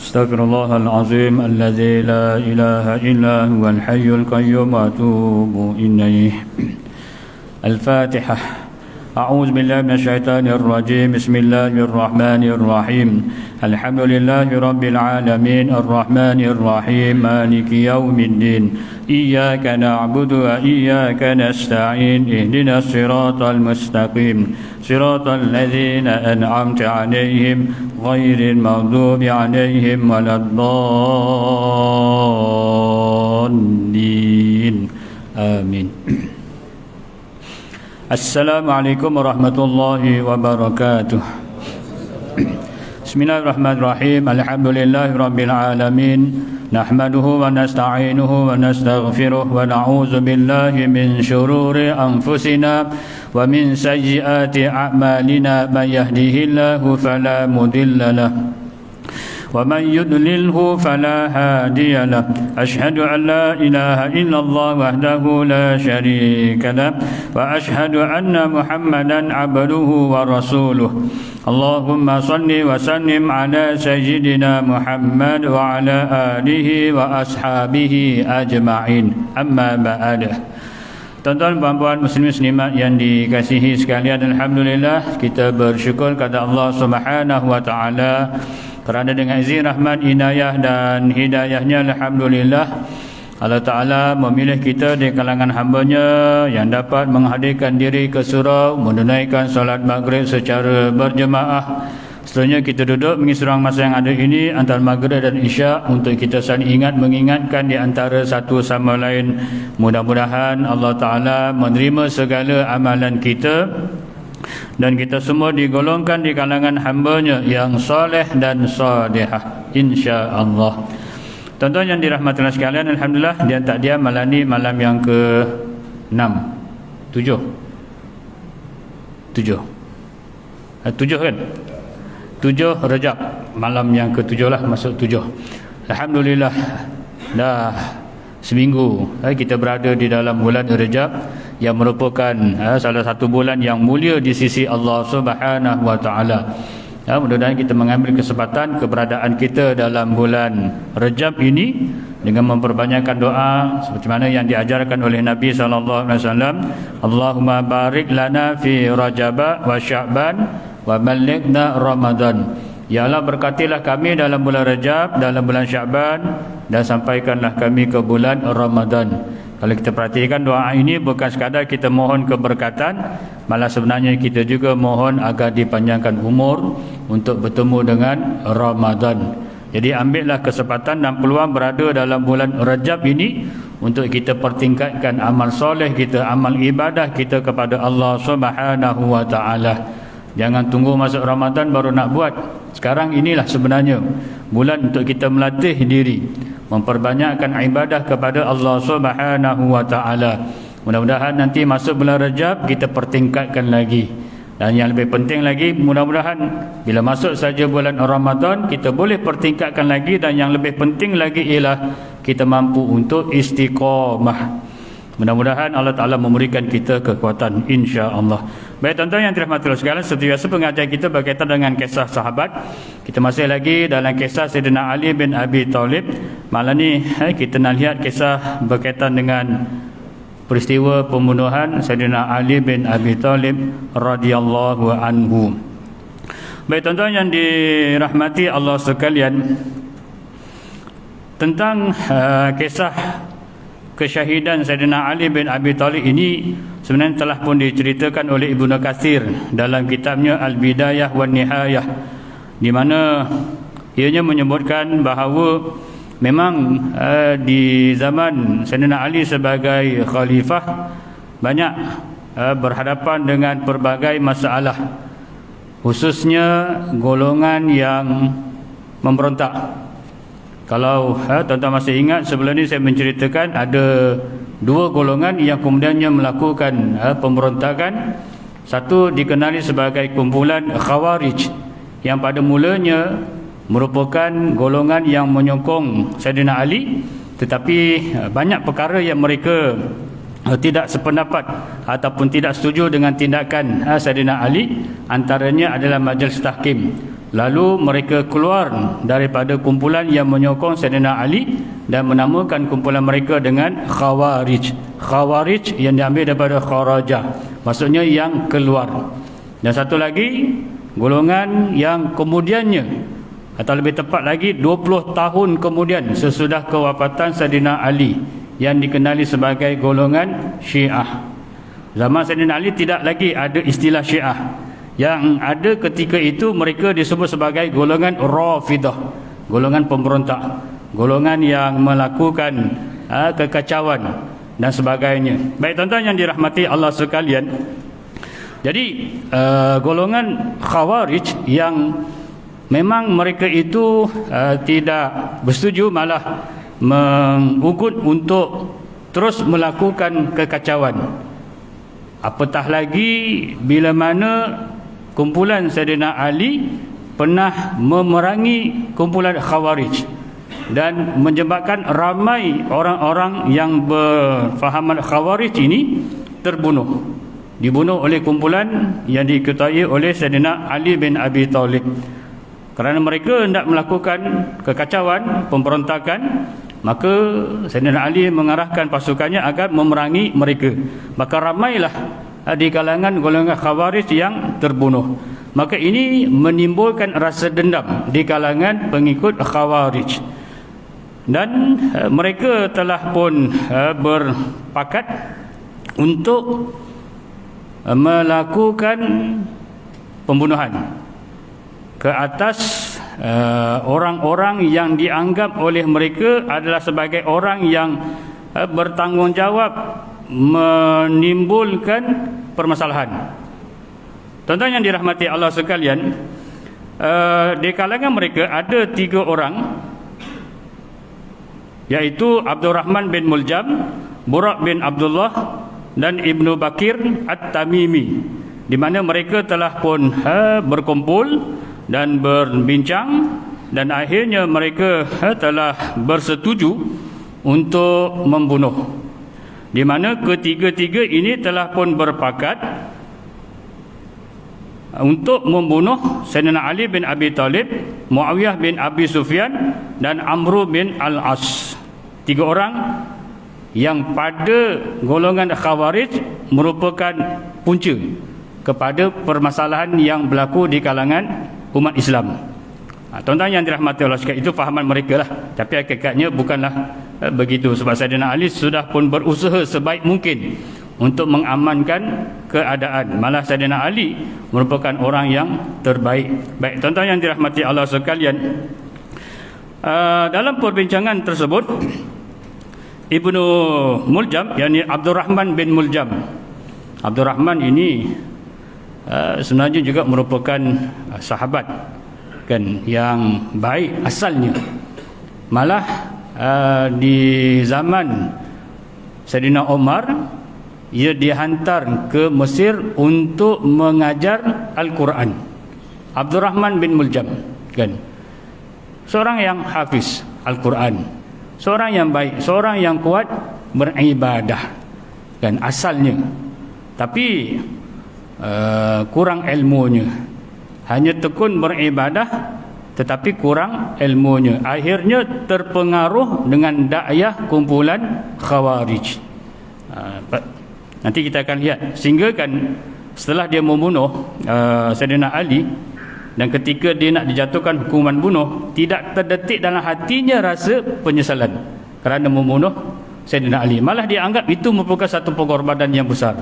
أستغفر الله العظيم الذي لا إله إلا هو الحي القيوم وأتوب إليه. الفاتحة. أعوذ بالله من الشيطان الرجيم. بسم الله الرحمن الرحيم. الحمد لله رب العالمين الرحمن الرحيم مالك يوم الدين. إياك نعبد وإياك نستعين. اهدنا الصراط المستقيم صراط الذين أنعمت عليهم غير المغضوب عليهم ولا الضالين. آمين. Assalamualaikum warahmatullahi wabarakatuh. Bismillahirrahmanirrahim. Alhamdulillahi rabbil alamin. Nahmaduhu wa nasta'inuhu wa nastaghfiruh wa na'udzu billahi min shururi anfusina wa min sayyiati a'malina. Man yahdihillahu fala mudilla lahu ومن يضلله فلا هادي له. أشهد أن لا إله إلا الله وحده لا شريك له وأشهد أن محمدا عبده ورسوله. اللهم صل وسلم على سيدنا محمد وعلى آله وأصحابه أجمعين. أما بعد. Tuan-tuan dan puan-puan muslimin muslimat yang dikasihi sekalian, alhamdulillah kita bersyukur kepada Allah Subhanahu wa taala kerana dengan izin rahmat, inayah dan hidayahnya, alhamdulillah Allah Ta'ala memilih kita di kalangan hamba-Nya yang dapat menghadirkan diri ke surau, menunaikan solat maghrib secara berjemaah. Setelahnya kita duduk mengisi ruang masa yang ada ini antara maghrib dan isyak untuk kita saling ingat mengingatkan di antara satu sama lain. Mudah-mudahan Allah Ta'ala menerima segala amalan kita dan kita semua digolongkan di kalangan hamba-Nya yang soleh dan salihah, insya-Allah. Tuan-tuan yang dirahmati Allah sekalian, alhamdulillah dia tak diam malam ni malam yang ke-6 7 kan 7 Rejab, malam yang ke-7 lah, masuk 7. Alhamdulillah dah seminggu kita berada di dalam bulan Rejab yang merupakan salah satu bulan yang mulia di sisi Allah Subhanahu wa taala. Mudah-mudahan kita mengambil kesempatan keberadaan kita dalam bulan Rejab ini dengan memperbanyakkan doa seperti mana yang diajarkan oleh Nabi sallallahu alaihi wasallam. Allahumma barik lana fi Rajab wa Sya'ban wa ballighna Ramadan. Ya Allah, berkatilah kami dalam bulan Rajab, dalam bulan Sya'ban, dan sampaikanlah kami ke bulan Ramadan. Kalau kita perhatikan doa ini bukan sekadar kita mohon keberkatan, malah sebenarnya kita juga mohon agar dipanjangkan umur untuk bertemu dengan Ramadan. Jadi ambillah kesempatan dan peluang berada dalam bulan Rajab ini untuk kita pertingkatkan amal soleh kita, amal ibadah kita kepada Allah Subhanahu wa taala. Jangan tunggu masuk Ramadan baru nak buat. Sekarang inilah sebenarnya bulan untuk kita melatih diri, memperbanyakkan ibadah kepada Allah Subhanahu wa taala. Mudah-mudahan nanti masuk bulan Rajab kita pertingkatkan lagi. Dan yang lebih penting lagi, mudah-mudahan bila masuk saja bulan Ramadan kita boleh pertingkatkan lagi, dan yang lebih penting lagi ialah kita mampu untuk istiqamah. Mudah-mudahan Allah Ta'ala memberikan kita kekuatan, insya-Allah. Baik tuan-tuan yang dirahmati Allah sekalian, seperti biasa pengajian kita berkaitan dengan kisah sahabat. Kita masih lagi dalam kisah Sayyidina Ali bin Abi Thalib. Malam ni kita nak lihat kisah berkaitan dengan peristiwa pembunuhan Sayyidina Ali bin Abi Thalib radhiyallahu anhu. Baik tuan-tuan yang dirahmati Allah sekalian, tentang kisah kesyahidan Sayyidina Ali bin Abi Thalib ini sebenarnya telah pun diceritakan oleh Ibnu Katsir dalam kitabnya Al-Bidayah wan Nihayah, di mana ianya menyebutkan bahawa memang di zaman Sayyidina Ali sebagai khalifah banyak berhadapan dengan pelbagai masalah, khususnya golongan yang memberontak. Kalau tuan-tuan masih ingat, sebelum ini saya menceritakan ada dua golongan yang kemudiannya melakukan pemberontakan. Satu dikenali sebagai kumpulan Khawarij, yang pada mulanya merupakan golongan yang menyokong Sayyidina Ali, tetapi banyak perkara yang mereka tidak sependapat ataupun tidak setuju dengan tindakan Sayyidina Ali. Antaranya adalah majlis tahkim. Lalu mereka keluar daripada kumpulan yang menyokong Sayyidina Ali dan menamakan kumpulan mereka dengan Khawarij. Khawarij yang diambil daripada kharaja, maksudnya yang keluar. Dan satu lagi, golongan yang kemudiannya, atau lebih tepat lagi 20 tahun kemudian sesudah kewafatan Sayyidina Ali, yang dikenali sebagai golongan Syiah. Zaman Sayyidina Ali tidak lagi ada istilah Syiah. Yang ada ketika itu mereka disebut sebagai golongan Rafidah, golongan pemberontak, golongan yang melakukan kekacauan dan sebagainya. Baik tuan-tuan yang dirahmati Allah sekalian, jadi golongan Khawarij yang memang mereka itu tidak bersetuju, malah mengugut untuk terus melakukan kekacauan. Apatah lagi bila mana kumpulan Sayyidina Ali pernah memerangi kumpulan Khawarij dan menyebabkan ramai orang-orang yang berfahaman Khawarij ini terbunuh, dibunuh oleh kumpulan yang diketuai oleh Sayyidina Ali bin Abi Thalib. Kerana mereka hendak melakukan kekacauan, pemberontakan, maka Sayyidina Ali mengarahkan pasukannya agar memerangi mereka. Maka ramailah di kalangan golongan Khawarij yang terbunuh. Maka ini menimbulkan rasa dendam di kalangan pengikut Khawarij. Dan mereka telah pun berpakat untuk melakukan pembunuhan ke atas orang-orang yang dianggap oleh mereka adalah sebagai orang yang bertanggungjawab menimbulkan permasalahan. Tuan-tuan yang dirahmati Allah sekalian, di kalangan mereka ada 3 orang, yaitu Abdul Rahman bin Muljam, Buraq bin Abdullah dan Ibnu Bakir At-Tamimi, di mana mereka telah pun berkumpul dan berbincang, dan akhirnya mereka telah bersetuju untuk membunuh, di mana ketiga-tiga ini telah pun berpakat untuk membunuh Sayyidina Ali bin Abi Thalib, Muawiyah bin Abi Sufyan dan Amr bin Al-As. 3 orang yang pada golongan Khawarij merupakan punca kepada permasalahan yang berlaku di kalangan umat Islam. Tuan-tuan yang dirahmati Allah sekalian, itu fahaman mereka lah. Tapi hakikatnya bukanlah begitu. Sebab Sayyidina Ali sudah pun berusaha sebaik mungkin untuk mengamankan keadaan. Malah Sayyidina Ali merupakan orang yang terbaik. Baik tuan-tuan yang dirahmati Allah sekalian, dalam perbincangan tersebut Ibnu Muljam, yakni Abdul Rahman bin Muljam, Abdul Rahman ini sebenarnya juga merupakan sahabat kan yang baik asalnya. Malah di zaman Sayyidina Umar, ia dihantar ke Mesir untuk mengajar Al-Quran. Abdul Rahman bin Muljam kan, seorang yang hafiz Al-Quran, seorang yang baik, seorang yang kuat beribadah kan asalnya, tapi kurang ilmunya. Hanya tekun beribadah tetapi kurang ilmunya. Akhirnya terpengaruh dengan dakwah kumpulan Khawarij. Nanti kita akan lihat, sehingga kan setelah dia membunuh Sayyidina Ali, dan ketika dia nak dijatuhkan hukuman bunuh, tidak terdetik dalam hatinya rasa penyesalan kerana membunuh Sayyidina Ali. Malah dia anggap itu merupakan satu pengorbanan yang besar,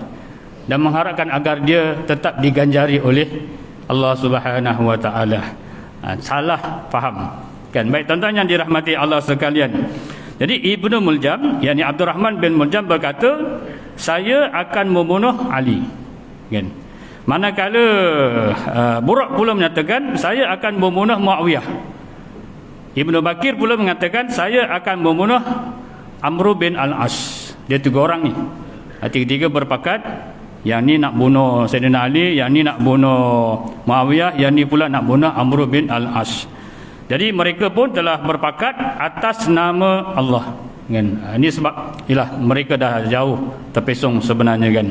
dan mengharapkan agar dia tetap diganjari oleh Allah Subhanahu wa taala. Salah faham kan. Baik tuan-tuan yang dirahmati Allah sekalian, jadi Ibnu Muljam, yakni Abdul Rahman bin Muljam berkata, saya akan membunuh Ali kan. Manakala Buraq pula menyatakan, saya akan membunuh Muawiyah. Ibnu Bakir pula mengatakan, saya akan membunuh Amr bin Al-As. Dia 3 orang ni, tiga-tiga berpakat. Yang ni nak bunuh Sayyidina Ali, yang ni nak bunuh Muawiyah, yang ni pula nak bunuh Amr bin Al-As. Jadi mereka pun telah berpakat atas nama Allah kan. Ini sebab ialah mereka dah jauh terpesong sebenarnya kan.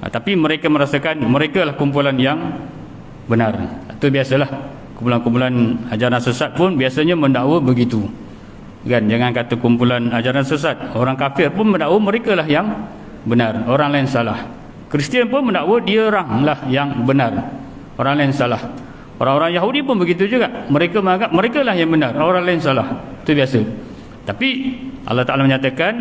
Tapi mereka merasakan mereka lah kumpulan yang benar. Itu biasalah, kumpulan-kumpulan ajaran sesat pun biasanya mendakwa begitu. Kan, jangan kata kumpulan ajaran sesat, orang kafir pun mendakwa mereka lah yang benar, orang lain salah. Kristian pun mendakwa dia orang lah yang benar, orang lain salah. Orang-orang Yahudi pun begitu juga, mereka menganggap mereka lah yang benar, orang lain salah. Itu biasa. Tapi Allah Ta'ala menyatakan,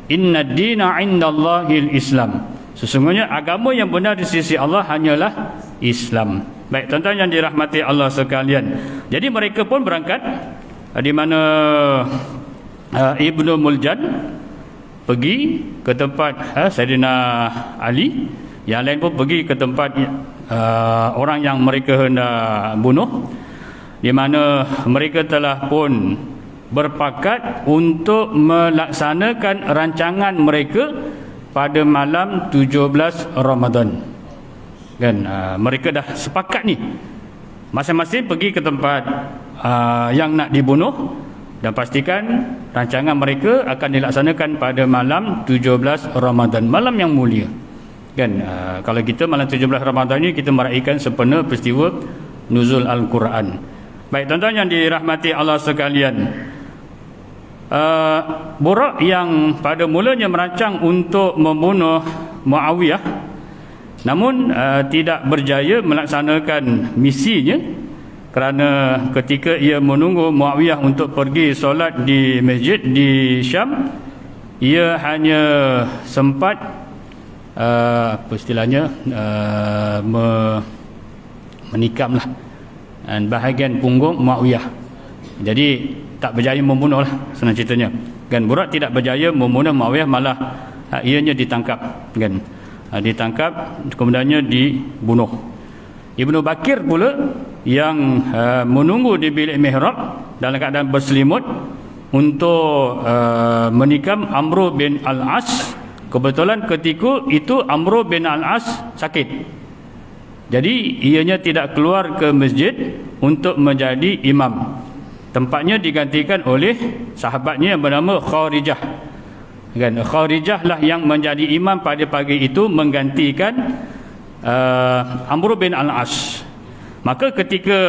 inna dina indallahil Islam. Sesungguhnya agama yang benar di sisi Allah hanyalah Islam. Baik, tuan-tuan yang dirahmati Allah sekalian. Jadi mereka pun berangkat, di mana Ibnu Muljan pergi ke tempat Sayyidina Ali, yang lain pun pergi ke tempat orang yang mereka hendak bunuh, di mana mereka telah pun berpakat untuk melaksanakan rancangan mereka pada malam 17 Ramadan. Kan, mereka dah sepakat ni, masing-masing pergi ke tempat yang nak dibunuh, dan pastikan rancangan mereka akan dilaksanakan pada malam 17 Ramadan, malam yang mulia. Kan, kalau kita malam 17 Ramadan ni kita meraihkan sempena peristiwa nuzul Al-Quran. Baik, tuan-tuan yang dirahmati Allah sekalian, Burak yang pada mulanya merancang untuk membunuh Muawiyah, namun tidak berjaya melaksanakan misinya, kerana ketika ia menunggu Muawiyah untuk pergi solat di masjid di Syam, ia hanya sempat apa istilahnya, menikamlah bahagian punggung Muawiyah. Jadi tak berjaya membunuh lah, senang ceritanya. Kan, Burak tidak berjaya membunuh Muawiyah, malah ianya ditangkap. Kan, ditangkap kemudiannya dibunuh. Ibnu Bakir pula yang menunggu di bilik mihrab dalam keadaan berselimut untuk menikam Amr bin Al-As. Kebetulan ketika itu Amr bin Al-As sakit, jadi ianya tidak keluar ke masjid untuk menjadi imam. Tempatnya digantikan oleh sahabatnya yang bernama Kharijah. Kan, Kharijah lah yang menjadi imam pada pagi itu, menggantikan Amr bin Al-As. Maka ketika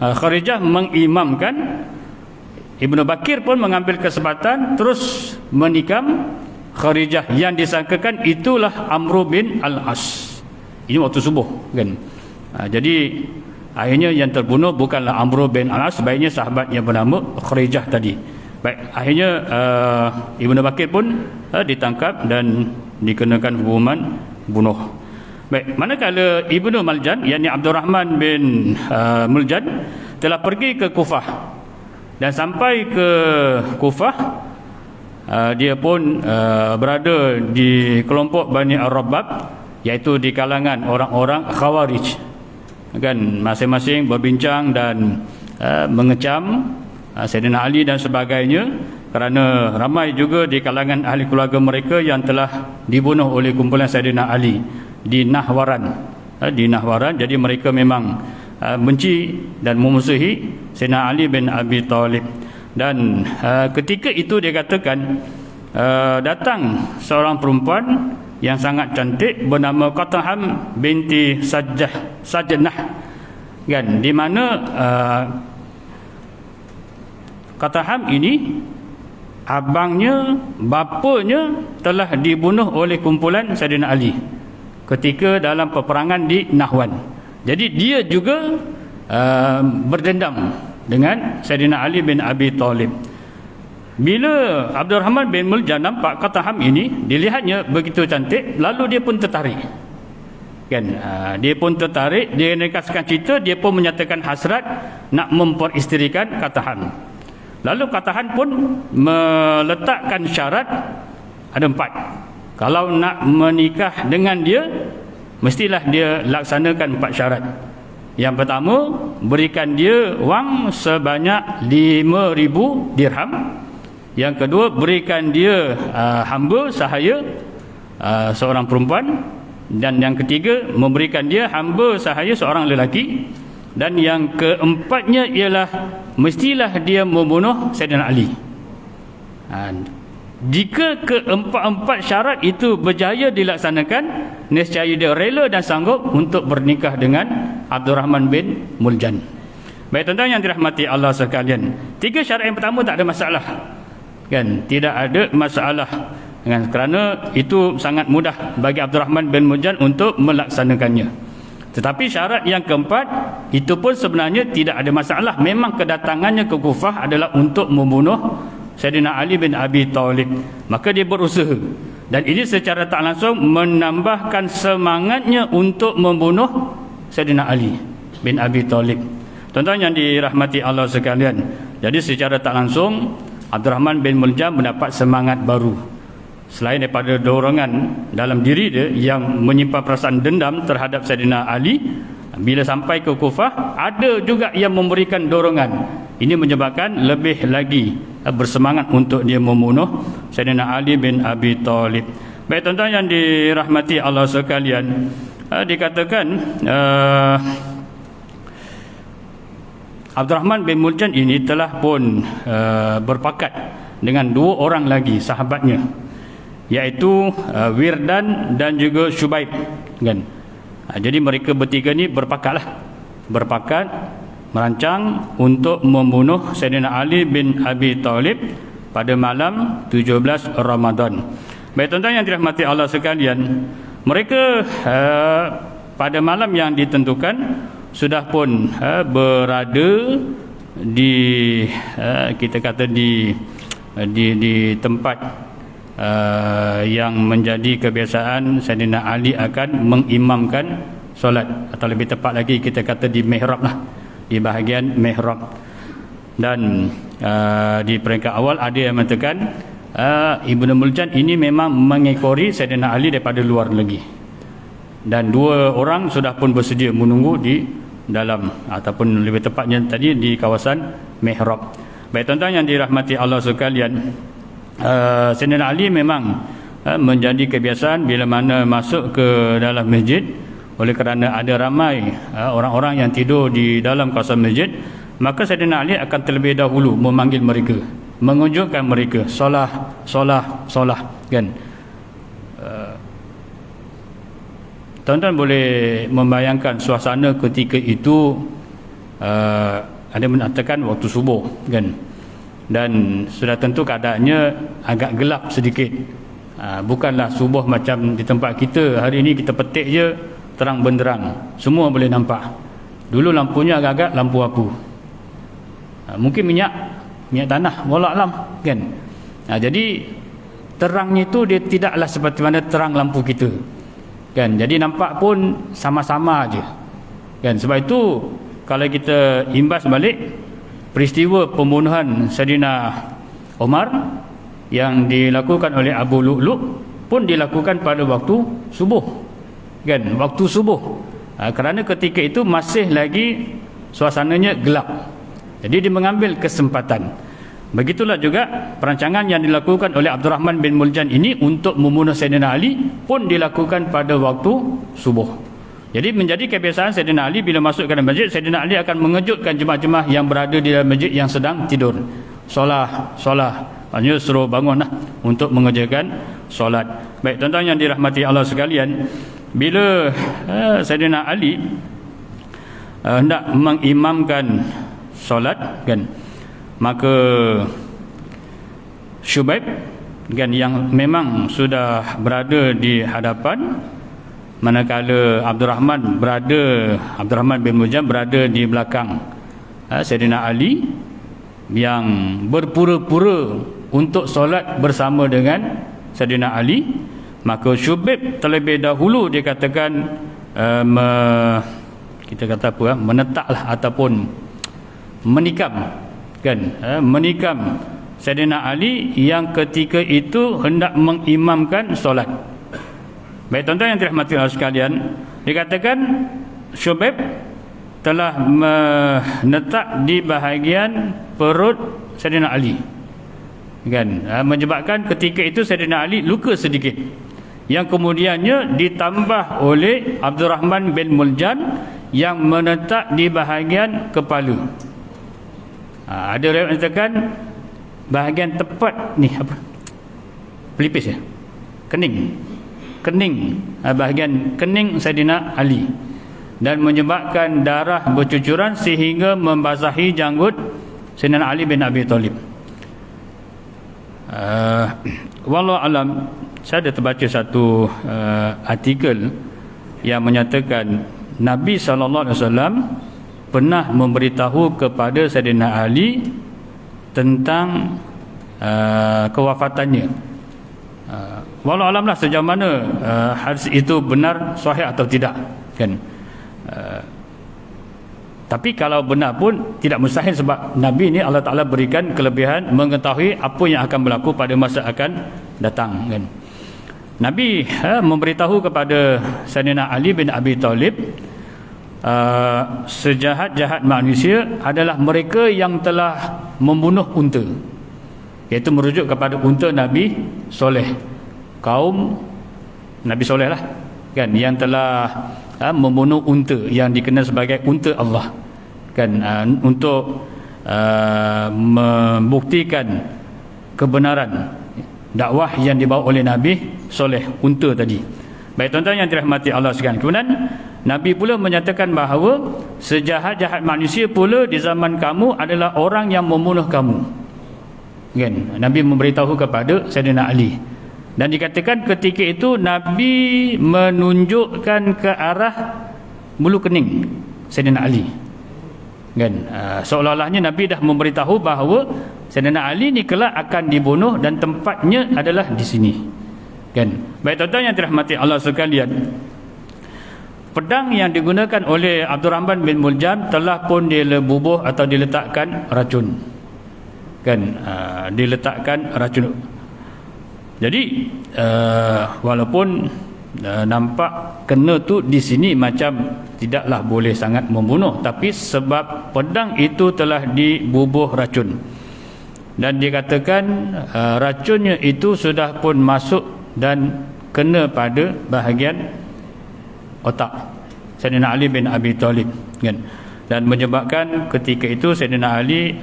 Kharijah mengimamkan, Ibnu Bakir pun mengambil kesempatan terus menikam Kharijah yang disangkakan itulah Amr bin Al-As. Ini waktu subuh. Kan, jadi akhirnya yang terbunuh bukanlah Amr bin Al-As, sebaiknya sahabat yang bernama Kharijah tadi. Baik, akhirnya Ibnu Bakir pun ditangkap dan dikenakan hukuman bunuh. Baik, manakala Ibnu Muljan, yakni Abdul Rahman bin Muljan, telah pergi ke Kufah, dan sampai ke Kufah, dia pun berada di kelompok Bani Ar-Rabbab, iaitu di kalangan orang-orang Khawarij. Kan, masing-masing berbincang dan mengecam Sayyidina Ali dan sebagainya, kerana ramai juga di kalangan ahli keluarga mereka yang telah dibunuh oleh kumpulan Sayyidina Ali di Nahwaran. Jadi mereka memang benci dan memusuhi Sayyidina Ali bin Abi Thalib. Dan ketika itu dia katakan, datang seorang perempuan yang sangat cantik bernama Qataham binti Sajnah. Kan, di mana Qataham ini abangnya, bapanya telah dibunuh oleh kumpulan Sayyidina Ali ketika dalam peperangan di Nahwan. Jadi dia juga berdendam dengan Sayyidina Ali bin Abi Thalib. Bila Abdul Rahman bin Muljan nampak Qataham ini, dilihatnya begitu cantik, lalu dia pun tertarik. Kan, dia pun tertarik, dia nekaskan cerita, dia pun menyatakan hasrat nak memperisterikan Qataham. Lalu Qataham pun meletakkan syarat, ada 4. Kalau nak menikah dengan dia, mestilah dia laksanakan 4 syarat. Yang pertama, berikan dia wang sebanyak 5,000 dirham. Yang kedua, berikan dia hamba sahaya seorang perempuan. Dan yang ketiga, memberikan dia hamba sahaya seorang lelaki. Dan yang keempatnya ialah mestilah dia membunuh Sayyidina Ali. Jika keempat-empat syarat itu berjaya dilaksanakan, nescaya dia rela dan sanggup untuk bernikah dengan Abdul Rahman bin Muljan. Baik tuan-tuan yang dirahmati Allah sekalian, 3 syarat yang pertama tak ada masalah, kan? Tidak ada masalah, kan? Kerana itu sangat mudah bagi Abdul Rahman bin Muljam untuk melaksanakannya. Tetapi syarat yang keempat itu pun sebenarnya tidak ada masalah. Memang kedatangannya ke Kufah adalah untuk membunuh Sayyidina Ali bin Abi Thalib. Maka dia berusaha, dan ini secara tak langsung menambahkan semangatnya untuk membunuh Sayyidina Ali bin Abi Thalib. Tuan-tuan yang dirahmati Allah sekalian, jadi secara tak langsung Abdul Rahman bin Muljam mendapat semangat baru. Selain daripada dorongan dalam diri dia yang menyimpan perasaan dendam terhadap Sayyidina Ali, bila sampai ke Kufah ada juga yang memberikan dorongan. Ini menyebabkan lebih lagi bersemangat untuk dia membunuh Sayyidina Ali bin Abi Thalib. Baik tuan-tuan yang dirahmati Allah sekalian, dikatakan Abdul Rahman bin Muljam ini telah pun berpakat dengan 2 orang lagi sahabatnya, iaitu Wirdan dan juga Syubaib, kan? Jadi mereka bertiga ni berpakat merancang untuk membunuh Sayyidina Ali bin Abi Thalib pada malam 17 Ramadan. Baik tuan-tuan yang dirahmati Allah sekalian, mereka pada malam yang ditentukan sudah pun berada di kita kata di tempat yang menjadi kebiasaan Sayyidina Ali akan mengimamkan solat, atau lebih tepat lagi kita kata di mihrab lah, di bahagian mihrab. Dan di peringkat awal ada yang mengatakan Ibnu Muljam ini memang mengekori Sayyidina Ali daripada luar lagi, dan 2 orang sudah pun bersedia menunggu di dalam, ataupun lebih tepatnya tadi di kawasan mihrab. Baik tuan-tuan yang dirahmati Allah sekalian, Sayyidina Ali memang menjadi kebiasaan bila mana masuk ke dalam masjid, oleh kerana ada ramai orang-orang yang tidur di dalam kawasan masjid, maka Sayyidina Ali akan terlebih dahulu memanggil mereka, mengunjukkan mereka solah, kan? Tuan-tuan boleh membayangkan suasana ketika itu, ada mengatakan waktu subuh, kan? Dan sudah tentu keadaannya agak gelap sedikit. Bukanlah subuh macam di tempat kita hari ini, kita petik je terang benderang, semua boleh nampak. Dulu lampunya agak-agak lampu apu, mungkin minyak tanah, wallahu alam, kan? Jadi terangnya itu dia tidaklah seperti mana terang lampu kita, kan? Jadi nampak pun sama-sama aja, kan? Sebab itu kalau kita imbas balik peristiwa pembunuhan Sayyidina Umar yang dilakukan oleh Abu Lu'lu' pun dilakukan pada waktu subuh, kan? Waktu subuh, kerana ketika itu masih lagi suasananya gelap. Jadi dia mengambil kesempatan. Begitulah juga perancangan yang dilakukan oleh Abdul Rahman bin Muljam ini untuk membunuh Sayyidina Ali pun dilakukan pada waktu subuh. Jadi menjadi kebiasaan Sayyidina Ali bila masuk ke dalam masjid, Sayyidina Ali akan mengejutkan jemaah-jemaah yang berada di dalam masjid yang sedang tidur. Solah, hanya suruh bangunlah untuk mengerjakan solat. Baik tuan-tuan yang dirahmati Allah sekalian, bila Sayyidina Ali hendak mengimamkan solat, kan, maka Syubaib, kan, yang memang sudah berada di hadapan, manakala Abdul Rahman bin Muljam berada di belakang Sayyidina Ali yang berpura-pura untuk solat bersama dengan Sayyidina Ali. Maka Syubaib terlebih dahulu dikatakan kita kata apa, menetaklah ataupun menikam, kan, menikam Sayyidina Ali yang ketika itu hendak mengimamkan solat. Baik tuan-tuan yang dirahmati Allah sekalian, dikatakan Syubaib telah menetap di bahagian perut Sayyidina Ali, kan, menyebabkan ketika itu Sayyidina Ali luka sedikit, yang kemudiannya ditambah oleh Abdul Rahman bin Muljam yang menetap di bahagian kepala. Ada riwayat mengatakan bahagian tepat ni apa, pelipis ya, kening, bahagian kening Sayyidina Ali. dan menyebabkan darah bercucuran sehingga membasahi janggut Sayyidina Ali bin Abi Thalib. Wallahu alam, saya ada terbaca satu artikel yang menyatakan Nabi SAW pernah memberitahu kepada Sayyidina Ali tentang kewafatannya. Wallahu alam lah sejauh mana hadis itu benar, sahih atau tidak, kan. Tapi kalau benar pun tidak mustahil, sebab Nabi ni Allah Ta'ala berikan kelebihan mengetahui apa yang akan berlaku pada masa akan datang, kan. Nabi memberitahu kepada Sayyidina Ali bin Abi Thalib, sejahat-jahat manusia adalah mereka yang telah membunuh unta, iaitu merujuk kepada unta Nabi Soleh, kaum Nabi Soleh lah, kan, yang telah membunuh unta yang dikenal sebagai unta Allah, kan, untuk membuktikan kebenaran dakwah yang dibawa oleh Nabi Soleh, unta tadi. Baik tuan-tuan yang dirahmati Allah sekalian, kemudian Nabi pula menyatakan bahawa sejahat-jahat manusia pula di zaman kamu adalah orang yang membunuh kamu, kan. Nabi memberitahu kepada Sayyidina Ali, dan dikatakan ketika itu Nabi menunjukkan ke arah bulu kening Sayyidina Ali, kan. Seolah-olahnya Nabi dah memberitahu bahawa Sayyidina Ali ni kelak akan dibunuh dan tempatnya adalah di sini, kan. Baik tuan-tuan yang dirahmati Allah sekalian, pedang yang digunakan oleh Abdurrahman bin Muljam telah pun dilebubuh atau diletakkan racun, kan. Diletakkan racun. Jadi walaupun nampak kena tu di sini macam tidaklah boleh sangat membunuh, tapi sebab pedang itu telah dibubuh racun, dan dikatakan racunnya itu sudah pun masuk dan kena pada bahagian otak Sayyidina Ali bin Abi Thalib, kan. Dan menyebabkan ketika itu Sayyidina Ali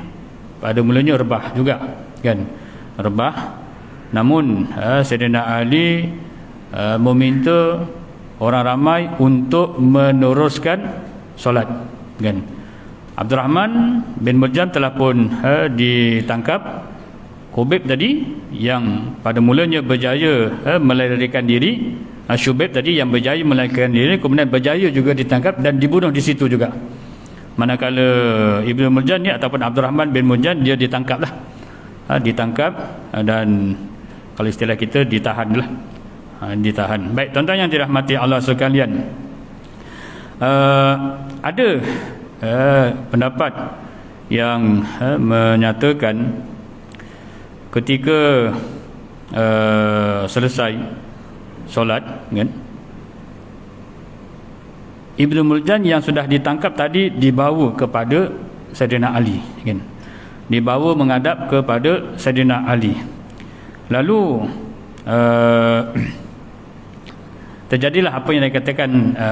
pada mulanya rebah juga, kan, rebah. Namun Sayyidina Ali meminta orang ramai untuk meneruskan solat, kan. Abdurrahman bin Muljam telah pun ditangkap. Khubayb tadi yang pada mulanya berjaya melarikan diri, Syubaib tadi yang berjaya melarikan diri, kemudian berjaya juga ditangkap dan dibunuh di situ juga. Manakala Ibnu Muljam ni ataupun Abdurrahman bin Muljam, dia ditangkaplah, ditangkap dan kalau istilah kita ditahan lah, ditahan. Baik tuan-tuan yang dirahmati Allah sekalian, ada pendapat yang menyatakan ketika selesai solat, kan, Ibnu Muljam yang sudah ditangkap tadi dibawa kepada Sayyidina Ali, kan, dibawa menghadap kepada Sayyidina Ali. Lalu terjadilah apa yang dikatakan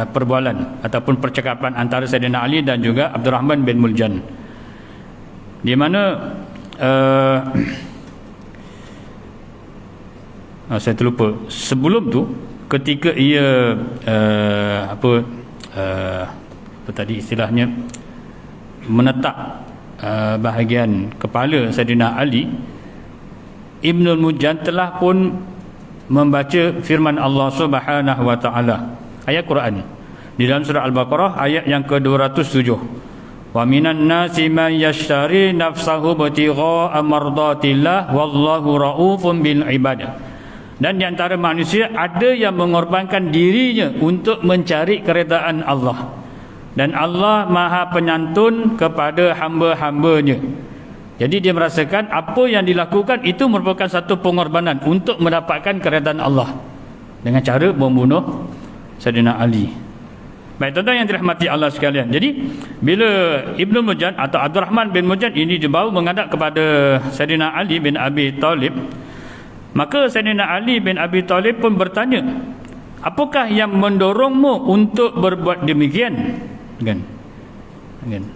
perbualan ataupun percakapan antara Sayyidina Ali dan juga Abdurrahman bin Muljam, di mana saya terlupa sebelum tu, ketika ia apa tadi istilahnya menetak bahagian kepala Sayyidina Ali, Ibnu Muljam telah pun membaca firman Allah Subhanahu wa taala, ayat Quran di dalam surah Al-Baqarah ayat yang ke-207, wa minan nasi man yashtari nafsahu ibtigha'a mardatillah wallahu raufun bil ibad. Dan di antara manusia ada yang mengorbankan dirinya untuk mencari keredaan Allah, dan Allah Maha Penyantun kepada hamba-hambanya. Jadi dia merasakan apa yang dilakukan itu merupakan satu pengorbanan untuk mendapatkan keredaan Allah dengan cara membunuh Sayyidina Ali. Baik tuan-tuan yang dirahmati Allah sekalian, jadi bila Ibnu Muljam atau Abdurrahman bin Muljam ini dibawa menghadap kepada Sayyidina Ali bin Abi Thalib, maka Sayyidina Ali bin Abi Thalib pun bertanya, apakah yang mendorongmu untuk berbuat demikian, kan?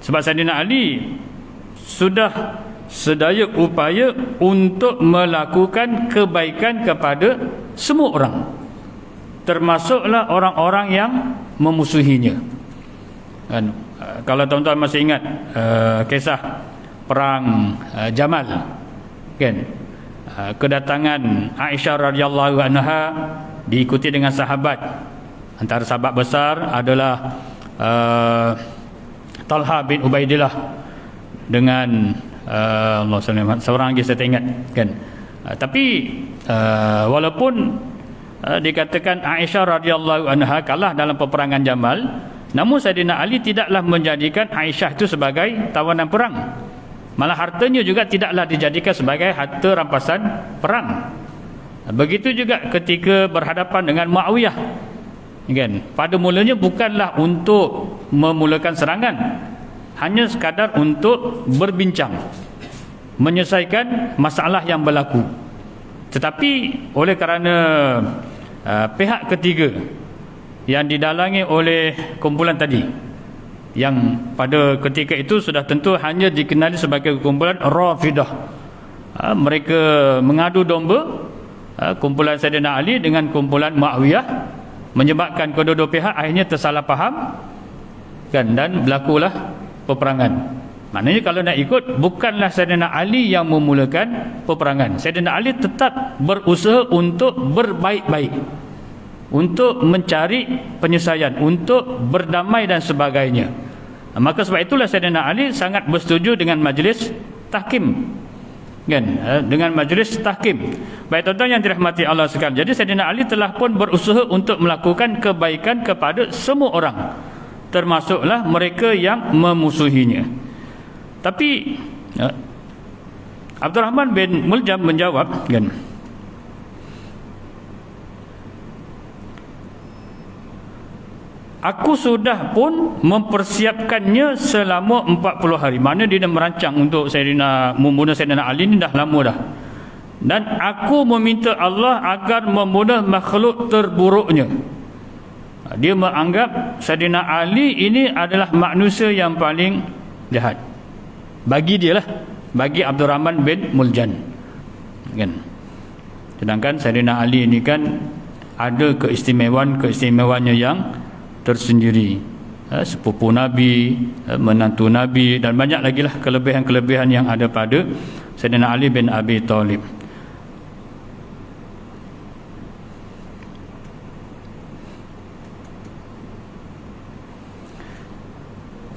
Sebab Sayyidina Ali sudah sedaya upaya untuk melakukan kebaikan kepada semua orang, termasuklah orang-orang yang memusuhinya. kan. Kalau tuan-tuan masih ingat kisah perang Jamal, kan, kedatangan Aisyah radhiyallahu anha diikuti dengan sahabat. Antara sahabat besar adalah Talha bin Ubaidillah dengan Allah SWT, seorang lagi saya tak ingat, kan. Tapi walaupun dikatakan Aisyah radhiyallahu anha kalah dalam peperangan Jamal, namun Saidina Ali tidaklah menjadikan Aisyah itu sebagai tawanan perang. Malah hartanya juga tidaklah dijadikan sebagai harta rampasan perang. Begitu juga ketika berhadapan dengan Muawiyah, kan. Pada mulanya bukanlah untuk memulakan serangan, hanya sekadar untuk berbincang, menyelesaikan masalah yang berlaku. Tetapi oleh kerana pihak ketiga yang didalangi oleh kumpulan tadi, yang pada ketika itu sudah tentu hanya dikenali sebagai kumpulan Rafidah, mereka mengadu domba kumpulan Saidina Ali dengan kumpulan Muawiyah, menyebabkan kedua-dua pihak akhirnya tersalah faham, kan, dan berlakulah peperangan. Maknanya kalau nak ikut, bukanlah Saidina Ali yang memulakan peperangan. Saidina Ali tetap berusaha untuk berbaik-baik, untuk mencari penyelesaian, untuk berdamai dan sebagainya. Maka sebab itulah Saidina Ali sangat bersetuju dengan majlis tahkim, kan, dengan majlis tahkim. Baik tuan-tuan yang dirahmati Allah sekalian, jadi Saidina Ali telah pun berusaha untuk melakukan kebaikan kepada semua orang, termasuklah mereka yang memusuhinya. Tapi Abdul Rahman bin Muljam menjawab, kan, aku sudah pun mempersiapkannya selama 40 hari. Mana dia merancang untuk membunuh Saidina Ali ni dah lama dah. Dan aku meminta Allah agar membunuh makhluk terburuknya. Dia menganggap Saidina Ali ini adalah manusia yang paling jahat. Bagi dia lah, bagi Abdul Rahman bin Muljan, kan. Sedangkan Saidina Ali ini kan ada keistimewaannya yang tersendiri, sepupu Nabi, menantu Nabi, dan banyak lagi lah kelebihan-kelebihan yang ada pada Saidina Ali bin Abi Thalib.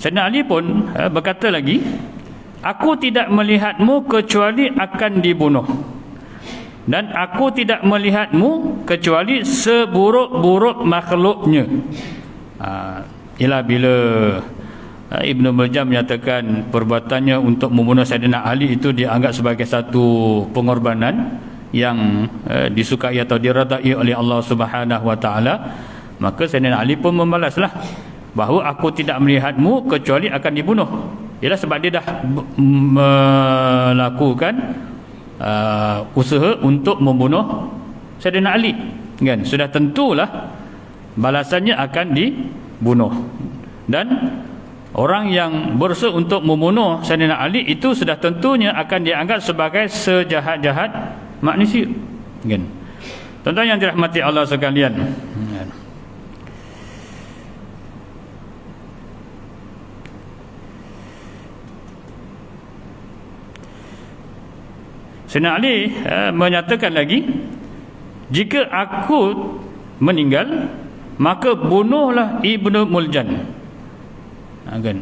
Saidina Ali pun berkata lagi, aku tidak melihatmu kecuali akan dibunuh, dan aku tidak melihatmu kecuali seburuk-buruk makhluknya. Ialah bila Ibnu Muljam menyatakan perbuatannya untuk membunuh Saidina Ali itu dianggap sebagai satu pengorbanan yang disukai atau diredai oleh Allah Subhanahu wa taala, maka Saidina Ali pun membalaslah bahawa aku tidak melihatmu kecuali akan dibunuh. Ialah sebab dia dah melakukan usaha untuk membunuh Saidina Ali, kan. Sudah tentulah balasannya akan dibunuh. Dan orang yang berusaha untuk membunuh Saidina Ali itu sudah tentunya akan dianggap sebagai sejahat-jahat manusia, kan. Tuan-tuan yang dirahmati Allah sekalian, Saidina Ali menyatakan lagi, jika aku meninggal, maka bunuhlah Ibnu Muljan, kan,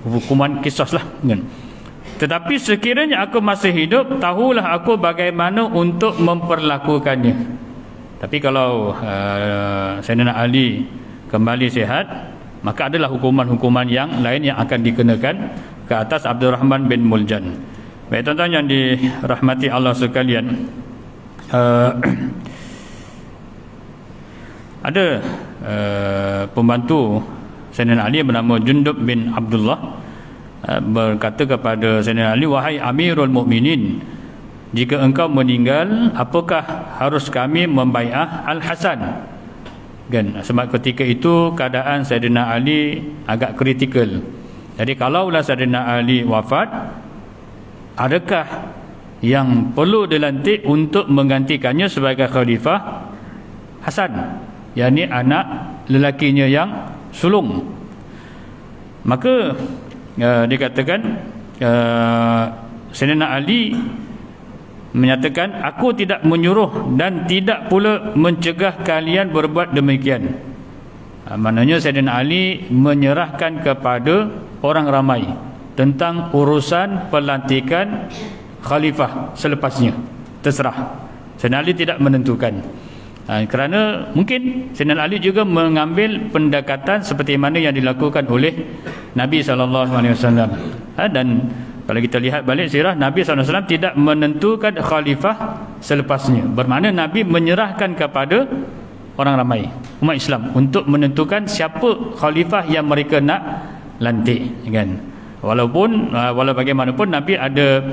hukuman kisas lah, kan. Tetapi sekiranya aku masih hidup, tahulah aku bagaimana untuk memperlakukannya. Tapi kalau Saidina Ali kembali sihat, maka adalah hukuman-hukuman yang lain yang akan dikenakan ke atas Abdul Rahman bin Muljan. Baik tuan-tuan yang dirahmati Allah sekalian, ada pembantu Saidina Ali bernama Jundub bin Abdullah berkata kepada Saidina Ali, wahai Amirul Mukminin, jika engkau meninggal, apakah harus kami membai'ah Al-Hasan, kan. Sebab ketika itu keadaan Saidina Ali agak kritikal. Jadi kalaulah Saidina Ali wafat, adakah yang perlu dilantik untuk menggantikannya sebagai khalifah Hasan, yakni anak lelakinya yang sulung. Maka dikatakan Sayyidina Ali menyatakan, aku tidak menyuruh dan tidak pula mencegah kalian berbuat demikian. Maknanya Sayyidina Ali menyerahkan kepada orang ramai tentang urusan pelantikan khalifah selepasnya, terserah. Sayyidina Ali tidak menentukan. Kerana mungkin Sayyidina Ali juga mengambil pendekatan seperti mana yang dilakukan oleh Nabi SAW. Dan kalau kita lihat balik sirah, Nabi SAW tidak menentukan khalifah selepasnya. Bermakna Nabi menyerahkan kepada orang ramai, umat Islam, untuk menentukan siapa khalifah yang mereka nak lantik, kan? Walau bagaimanapun Nabi ada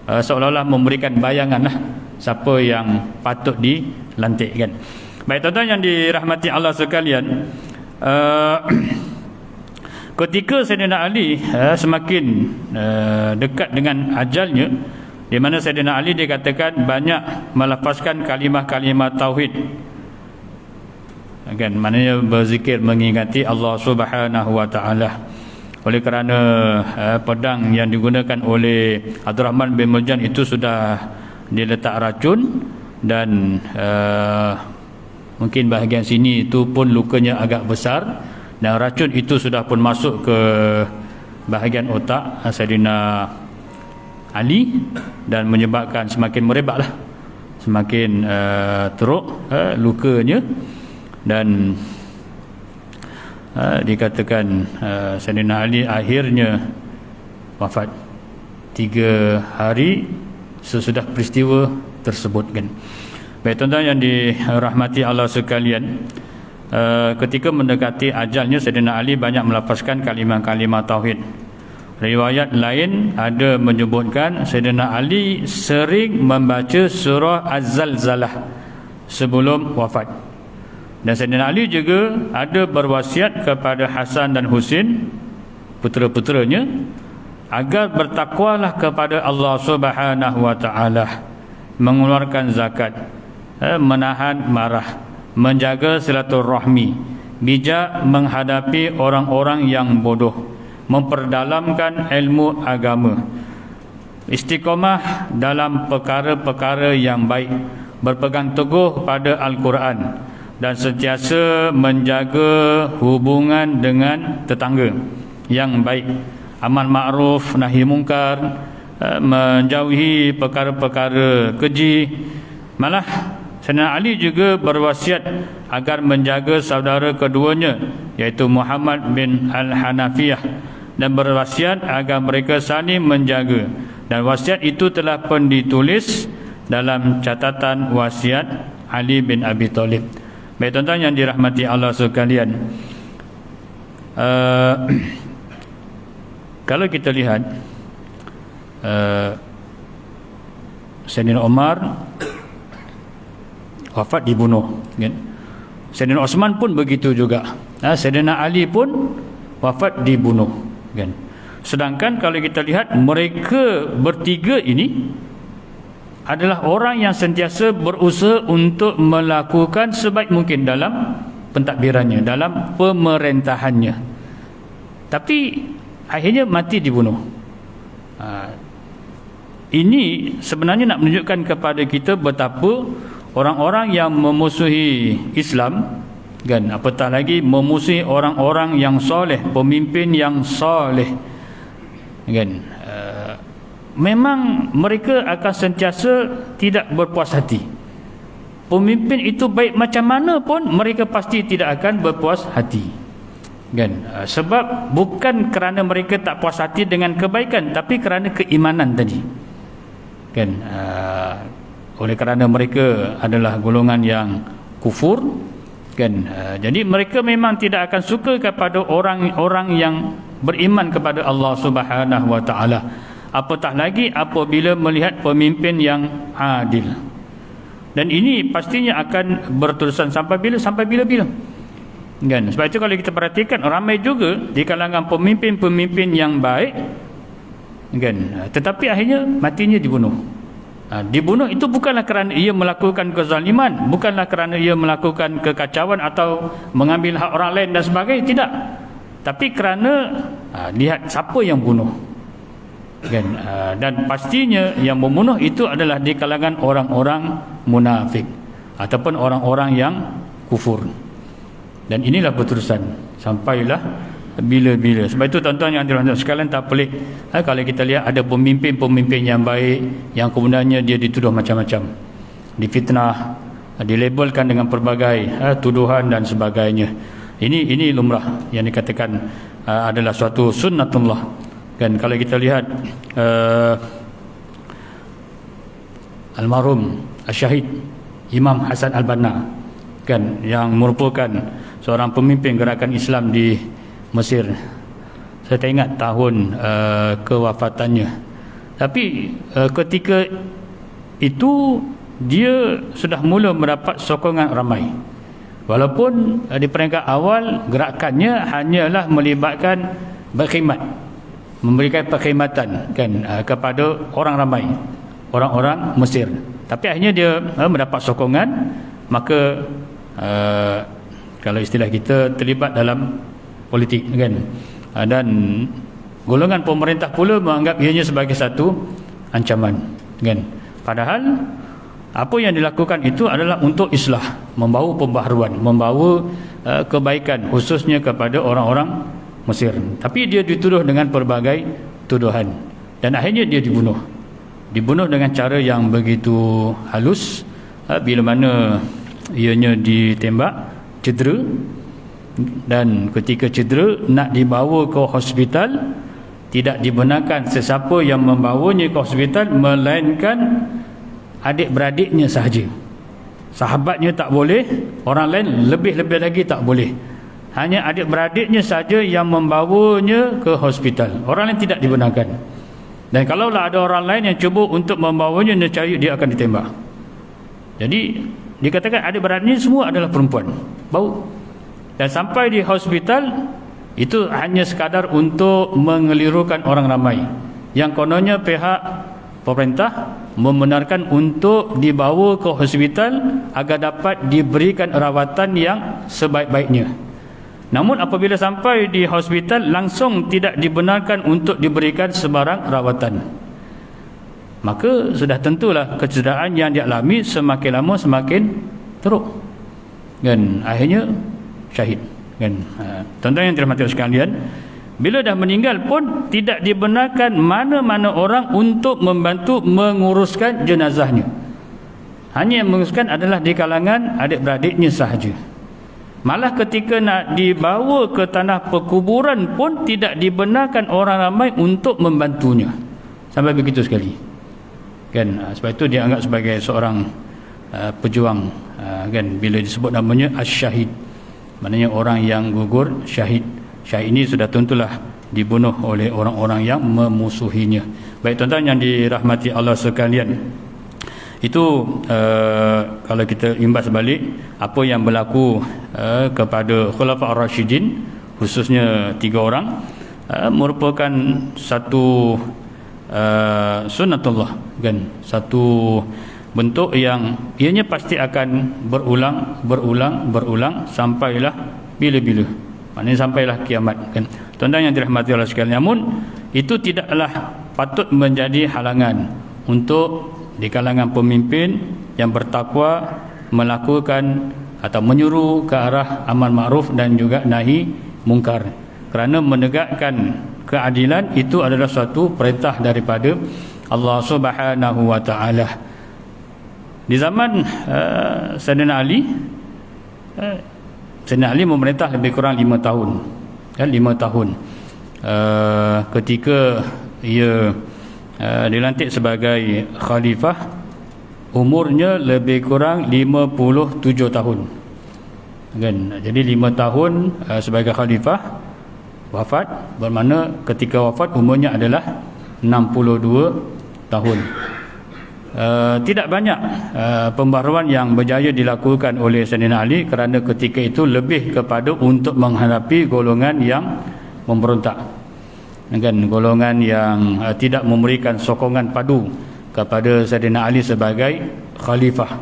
seolah-olah memberikan bayangan lah siapa yang patut dilantik, kan? Baik tuan-tuan yang dirahmati Allah sekalian, ketika Sayyidina Ali semakin dekat dengan ajalnya, di mana Sayyidina Ali dikatakan banyak melafazkan kalimah-kalimah tauhid, kan, maknanya berzikir mengingati Allah Subhanahu wa taala. Oleh kerana pedang yang digunakan oleh Abdul Rahman bin Muljan itu sudah diletak racun, dan mungkin bahagian sini itu pun lukanya agak besar, dan racun itu sudah pun masuk ke bahagian otak Sayyidina Ali dan menyebabkan semakin merebaklah, semakin teruk lukanya, dan dikatakan Sayyidina Ali akhirnya wafat 3 hari sesudah peristiwa tersebut, kan? Baik tuan-tuan yang dirahmati Allah sekalian, ketika mendekati ajalnya Sayyidina Ali banyak melafazkan kalimah-kalimah tauhid. Riwayat lain ada menyebutkan Sayyidina Ali sering membaca surah Az-Zalzalah sebelum wafat. Dan Sayyidina Ali juga ada berwasiat kepada Hasan dan Husin, putera-puteranya, agar bertakwalah kepada Allah Subhanahu wa taala, mengeluarkan zakat, menahan marah, menjaga silaturahmi, bijak menghadapi orang-orang yang bodoh, memperdalamkan ilmu agama, istiqamah dalam perkara-perkara yang baik, berpegang teguh pada Al-Quran, dan sentiasa menjaga hubungan dengan tetangga yang baik, amal ma'ruf nahi mungkar, menjauhi perkara-perkara keji. Malah Sayyidina Ali juga berwasiat agar menjaga saudara keduanya, iaitu Muhammad bin Al-Hanafiyah, dan berwasiat agar mereka saling menjaga, dan wasiat itu telah pun ditulis dalam catatan wasiat Ali bin Abi Thalib. Baik tuan-tuan yang dirahmati Allah sekalian, kalau kita lihat Sayyidina Umar wafat dibunuh, kan? Sayyidina Osman pun begitu juga, Sayyidina Ali pun wafat dibunuh, kan? Sedangkan kalau kita lihat mereka bertiga ini adalah orang yang sentiasa berusaha untuk melakukan sebaik mungkin dalam pentadbirannya, dalam pemerintahannya, tapi akhirnya mati dibunuh. Ini sebenarnya nak menunjukkan kepada kita betapa orang-orang yang memusuhi Islam, kan, apatah lagi memusuhi orang-orang yang soleh, pemimpin yang soleh, kan, memang mereka akan sentiasa tidak berpuas hati. Pemimpin itu baik macam mana pun mereka pasti tidak akan berpuas hati, kan? Sebab bukan kerana mereka tak puas hati dengan kebaikan, tapi kerana keimanan tadi, kan? Oleh kerana mereka adalah golongan yang kufur, kan? Jadi mereka memang tidak akan suka kepada orang-orang yang beriman kepada Allah Subhanahu wa taala. Apatah lagi apabila melihat pemimpin yang adil. Dan ini pastinya akan berterusan sampai bila? Sampai bila-bila, kan? Sebab itu kalau kita perhatikan, ramai juga di kalangan pemimpin-pemimpin yang baik, kan, tetapi akhirnya matinya dibunuh, Dibunuh itu bukanlah kerana ia melakukan kezaliman, bukanlah kerana ia melakukan kekacauan atau mengambil hak orang lain dan sebagainya, tidak. Tapi kerana lihat siapa yang bunuh, kan? Dan pastinya yang membunuh itu adalah di kalangan orang-orang munafik ataupun orang-orang yang kufur. Dan inilah berterusan sampailah bila-bila. Sebab itu tuan-tuan yang dirahmati sekalian, tak pelik kalau kita lihat ada pemimpin-pemimpin yang baik yang kemudiannya dia dituduh macam-macam, difitnah, dilabelkan dengan pelbagai tuduhan dan sebagainya. Ini lumrah yang dikatakan adalah suatu sunnatullah. Kan kalau kita lihat almarhum Syahid Imam Hasan Al-Banna, kan, yang merupakan seorang pemimpin gerakan Islam di Mesir. Saya tak ingat tahun kewafatannya. Tapi ketika itu dia sudah mula mendapat sokongan ramai. Walaupun di peringkat awal gerakannya hanyalah melibatkan berkhidmat, memberikan perkhidmatan, kan, kepada orang ramai, orang-orang Mesir. Tapi akhirnya dia mendapat sokongan, maka kalau istilah kita terlibat dalam politik, kan, dan golongan pemerintah pula menganggap ianya sebagai satu ancaman, kan. Padahal apa yang dilakukan itu adalah untuk islah, membawa pembaharuan, membawa kebaikan khususnya kepada orang-orang Mesir. Tapi dia dituduh dengan pelbagai tuduhan dan akhirnya dia dibunuh dengan cara yang begitu halus. Bila mana ianya ditembak, cedera, dan ketika cedera nak dibawa ke hospital, tidak dibenarkan sesiapa yang membawanya ke hospital melainkan adik-beradiknya sahaja. Sahabatnya tak boleh, orang lain lebih-lebih lagi tak boleh. Hanya adik-beradiknya saja yang membawanya ke hospital, orang lain tidak dibenarkan. Dan kalaulah ada orang lain yang cuba untuk membawanya, nescaya dia akan ditembak. Jadi dikatakan adik-beradiknya semua adalah perempuan, bau. Dan sampai di hospital itu hanya sekadar untuk mengelirukan orang ramai, yang kononnya pihak pemerintah membenarkan untuk dibawa ke hospital agar dapat diberikan rawatan yang sebaik-baiknya. Namun apabila sampai di hospital, langsung tidak dibenarkan untuk diberikan sebarang rawatan. Maka sudah tentulah kecederaan yang dialami semakin lama semakin teruk, dan akhirnya syahid, kan. Tuan-tuan yang dirahmati sekalian, bila dah meninggal pun tidak dibenarkan mana-mana orang untuk membantu menguruskan jenazahnya. Hanya yang menguruskan adalah di kalangan adik-beradiknya sahaja. Malah ketika nak dibawa ke tanah perkuburan pun tidak dibenarkan orang ramai untuk membantunya. Sampai begitu sekali, kan. Sebab itu dia anggap sebagai seorang pejuang, kan, bila disebut namanya As-Syahid, maknanya orang yang gugur syahid. Syahid ini sudah tentulah dibunuh oleh orang-orang yang memusuhinya. Baik tuan-tuan yang dirahmati Allah sekalian, itu kalau kita imbas balik apa yang berlaku kepada Khulafa Ar-Rasyidin, khususnya 3 orang, merupakan satu sunnatullah, kan, satu bentuk yang ianya pasti akan berulang sampailah bila-bila, maknanya sampailah kiamat, kan. Tuan-tuan yang dirahmati Allah sekalian, namun itu tidaklah patut menjadi halangan untuk di kalangan pemimpin yang bertakwa melakukan atau menyuruh ke arah amal ma'ruf dan juga nahi mungkar, kerana menegakkan keadilan itu adalah suatu perintah daripada Allah Subhanahu wa taala. Di zaman Sayyidina Ali, Sayyidina Ali memerintah lebih kurang 5 tahun, kan, 5 tahun. Ketika ia dilantik sebagai khalifah, umurnya lebih kurang 57 tahun, kan. Jadi 5 tahun sebagai khalifah, wafat, bermakna ketika wafat umurnya adalah 62 tahun. Tidak banyak pembaharuan yang berjaya dilakukan oleh Sayyidina Ali, kerana ketika itu lebih kepada untuk menghadapi golongan yang memberontak, dengan golongan yang tidak memberikan sokongan padu kepada Saidina Ali sebagai khalifah.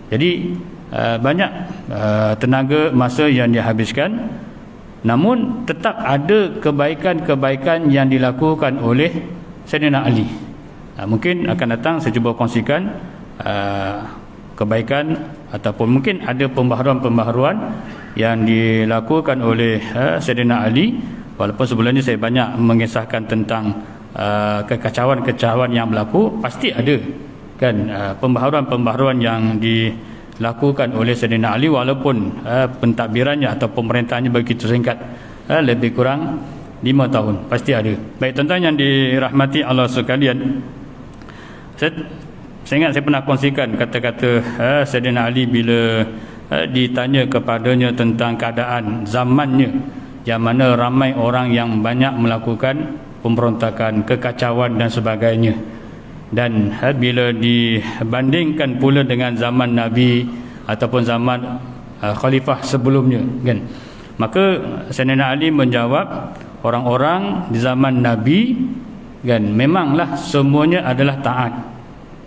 Jadi banyak tenaga masa yang dihabiskan, namun tetap ada kebaikan-kebaikan yang dilakukan oleh Saidina Ali. Mungkin akan datang saya cuba kongsikan kebaikan ataupun mungkin ada pembaharuan-pembaharuan yang dilakukan oleh Saidina Ali. Walaupun sebelum ini saya banyak mengisahkan tentang kekacauan-kekacauan yang berlaku, pasti ada kan pembaharuan-pembaharuan yang dilakukan oleh Saidina Ali, walaupun pentadbirannya atau pemerintahannya begitu singkat, lebih kurang 5 tahun, pasti ada. Baik tuan-tuan yang dirahmati Allah sekalian, saya ingat saya pernah kongsikan kata-kata Saidina Ali bila ditanya kepadanya tentang keadaan zamannya, yang mana ramai orang yang banyak melakukan pemberontakan, kekacauan dan sebagainya. Dan bila dibandingkan pula dengan zaman Nabi ataupun zaman khalifah sebelumnya kan, maka Saidina Ali menjawab, orang-orang di zaman Nabi kan memanglah semuanya adalah taat,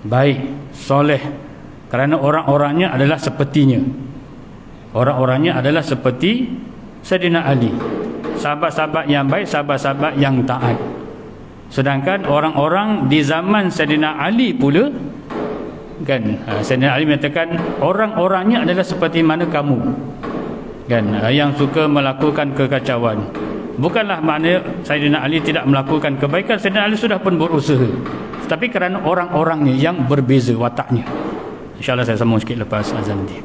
baik, soleh, kerana orang-orangnya adalah sepertinya. Orang-orangnya adalah seperti Saidina Ali, sahabat-sahabat yang baik, sahabat-sahabat yang taat. Sedangkan orang-orang di zaman Saidina Ali pula kan, Saidina Ali mengatakan orang-orangnya adalah seperti mana kamu kan, yang suka melakukan kekacauan. Bukanlah makna Saidina Ali tidak melakukan kebaikan, Saidina Ali sudah pun berusaha, tapi kerana orang-orangnya yang berbeza wataknya. InsyaAllah saya sambung sikit lepas azan nanti.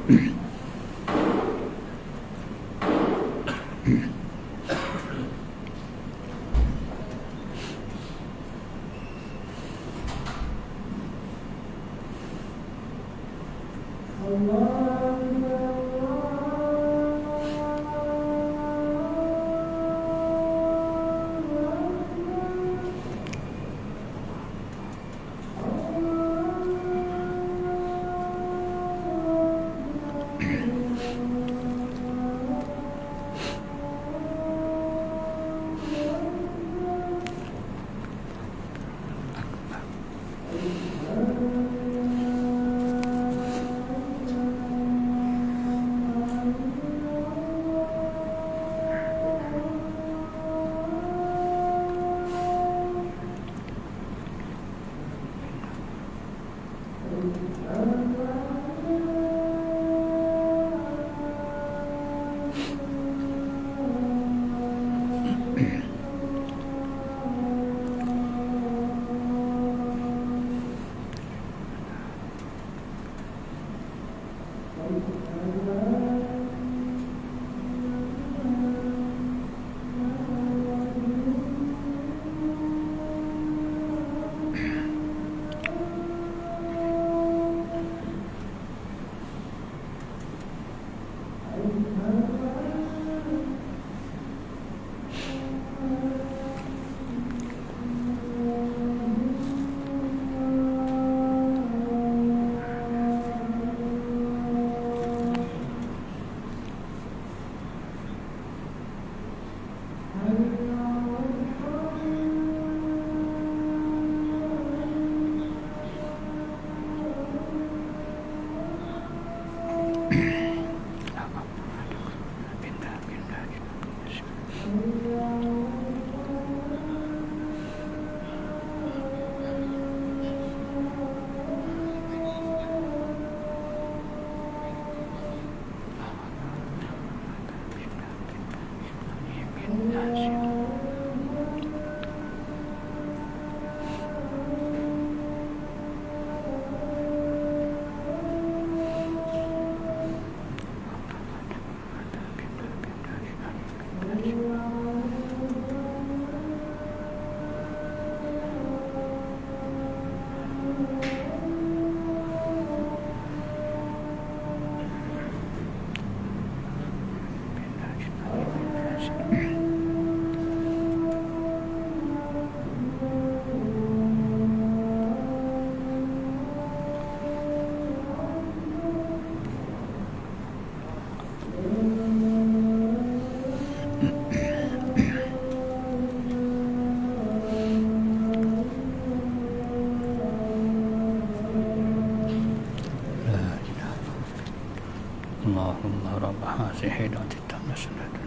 Al-Qaeda Titam Nasional dan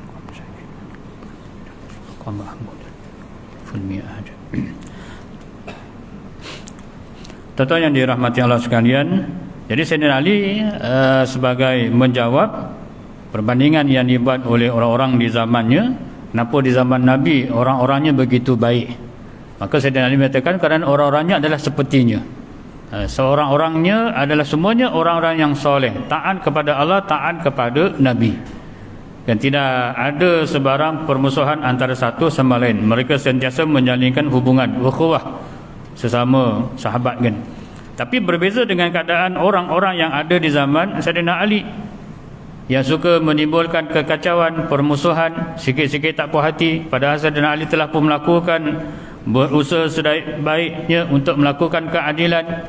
Mahmud Fulmi'ah. Tuan-tuan yang dirahmati Allah sekalian, jadi Sayyidina Ali sebagai menjawab perbandingan yang dibuat oleh orang-orang di zamannya, kenapa di zaman Nabi orang-orangnya begitu baik. Maka Sayyidina Ali mengatakan kerana orang-orangnya adalah sepertinya. Seorang-orangnya adalah semuanya orang-orang yang soleh, taat kepada Allah, taat kepada Nabi. Dan tidak ada sebarang permusuhan antara satu sama lain. Mereka sentiasa menjalinkan hubungan ukhuwah sesama sahabat kan. Tapi berbeza dengan keadaan orang-orang yang ada di zaman Sayyidina Ali, yang suka menimbulkan kekacauan, permusuhan, sikit-sikit tak puas hati. Padahal Sayyidina Ali telah pun melakukan, berusaha sebaik-baiknya untuk melakukan keadilan,